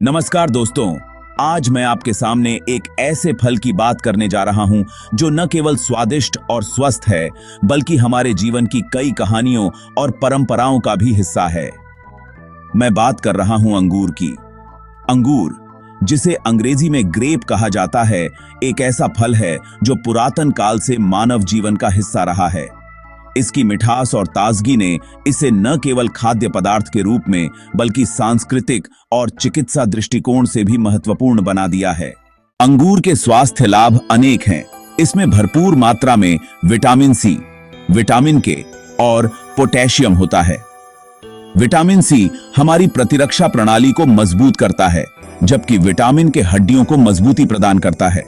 नमस्कार दोस्तों, आज मैं आपके सामने एक ऐसे फल की बात करने जा रहा हूं जो न केवल स्वादिष्ट और स्वस्थ है बल्कि हमारे जीवन की कई कहानियों और परंपराओं का भी हिस्सा है। मैं बात कर रहा हूं अंगूर की। अंगूर, जिसे अंग्रेजी में ग्रेप कहा जाता है, एक ऐसा फल है जो पुरातन काल से मानव जीवन का हिस्सा रहा है। इसकी मिठास और ताजगी ने इसे न केवल खाद्य पदार्थ के रूप में बल्कि सांस्कृतिक और चिकित्सा दृष्टिकोण से भी महत्वपूर्ण बना दिया है। अंगूर के स्वास्थ्य लाभ अनेक हैं। इसमें भरपूर मात्रा में विटामिन सी, विटामिन के और पोटेशियम होता है। विटामिन सी हमारी प्रतिरक्षा प्रणाली को मजबूत करता है, जबकि विटामिन के हड्डियों को मजबूती प्रदान करता है।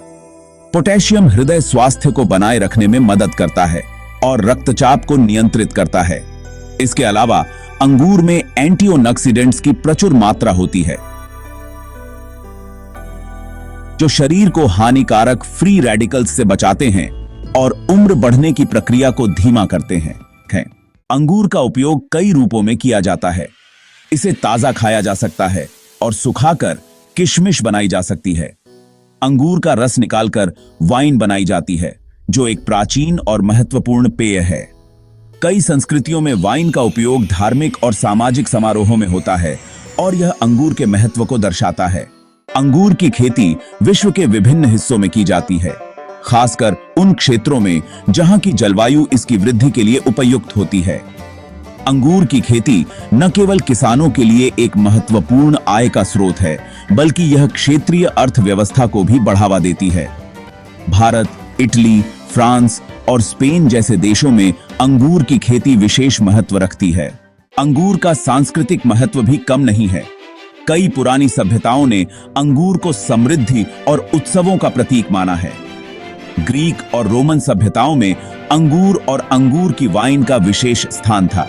पोटेशियम हृदय स्वास्थ्य को बनाए रखने में मदद करता है और रक्तचाप को नियंत्रित करता है। इसके अलावा अंगूर में एंटीऑक्सीडेंट्स की प्रचुर मात्रा होती है, जो शरीर को हानिकारक फ्री रेडिकल्स से बचाते हैं और उम्र बढ़ने की प्रक्रिया को धीमा करते हैं। अंगूर का उपयोग कई रूपों में किया जाता है। इसे ताजा खाया जा सकता है और सुखाकर किशमिश बनाई जा सकती है। अंगूर का रस निकालकर वाइन बनाई जाती है, जो एक प्राचीन और महत्वपूर्ण पेय है। कई संस्कृतियों में वाइन का उपयोग धार्मिक और सामाजिक समारोहों में होता है और यह अंगूर के महत्व को दर्शाता है। अंगूर की खेती विश्व के विभिन्न हिस्सों में की जाती है, खासकर उन क्षेत्रों में जहां की जलवायु इसकी वृद्धि के लिए उपयुक्त होती है। अंगूर की खेती न केवल किसानों के लिए एक महत्वपूर्ण आय का स्रोत है, बल्कि यह क्षेत्रीय अर्थव्यवस्था को भी बढ़ावा देती है। भारत, इटली, फ्रांस और स्पेन जैसे देशों में अंगूर की खेती विशेष महत्व रखती है। अंगूर का सांस्कृतिक महत्व भी कम नहीं है। कई पुरानी सभ्यताओं ने अंगूर को समृद्धि और उत्सवों का प्रतीक माना है। ग्रीक और रोमन सभ्यताओं में अंगूर और अंगूर की वाइन का विशेष स्थान था।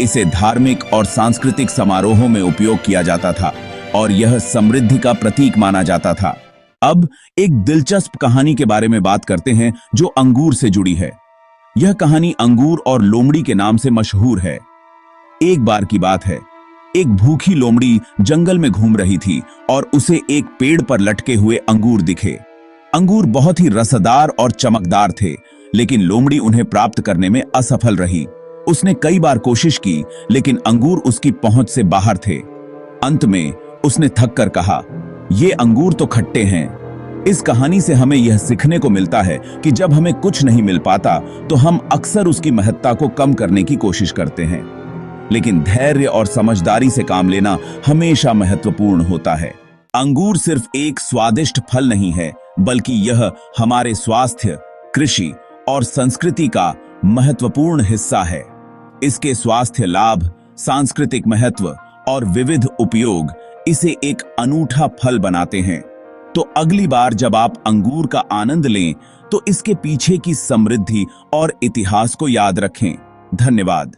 इसे धार्मिक और सांस्कृतिक समारोहों में उपयोग किया जाता था और यह समृद्धि का प्रतीक माना जाता था। अब एक दिलचस्प कहानी के बारे में बात करते हैं जो अंगूर से जुड़ी है। यह कहानी अंगूर और लोमड़ी के नाम से मशहूर है। एक बार की बात है, एक भूखी लोमड़ी जंगल में घूम रही थी और उसे एक पेड़ पर लटके हुए अंगूर दिखे। अंगूर बहुत ही रसदार और चमकदार थे, लेकिन लोमड़ी उन्हें प्राप्त करने में असफल रही। उसने कई बार कोशिश की, लेकिन अंगूर उसकी पहुंच से बाहर थे। अंत में उसने थक कर कहा, ये अंगूर तो खट्टे हैं। इस कहानी से हमें यह सीखने को मिलता है कि जब हमें कुछ नहीं मिल पाता तो हम अक्सर उसकी महत्ता को कम करने की कोशिश करते हैं, लेकिन धैर्य और समझदारी से काम लेना हमेशा महत्वपूर्ण होता है। अंगूर सिर्फ एक स्वादिष्ट फल नहीं है, बल्कि यह हमारे स्वास्थ्य, कृषि और संस्कृति का महत्वपूर्ण हिस्सा है। इसके स्वास्थ्य लाभ, सांस्कृतिक महत्व और विविध उपयोग इसे एक अनूठा फल बनाते हैं। तो अगली बार जब आप अंगूर का आनंद लें, तो इसके पीछे की समृद्धि और इतिहास को याद रखें। धन्यवाद।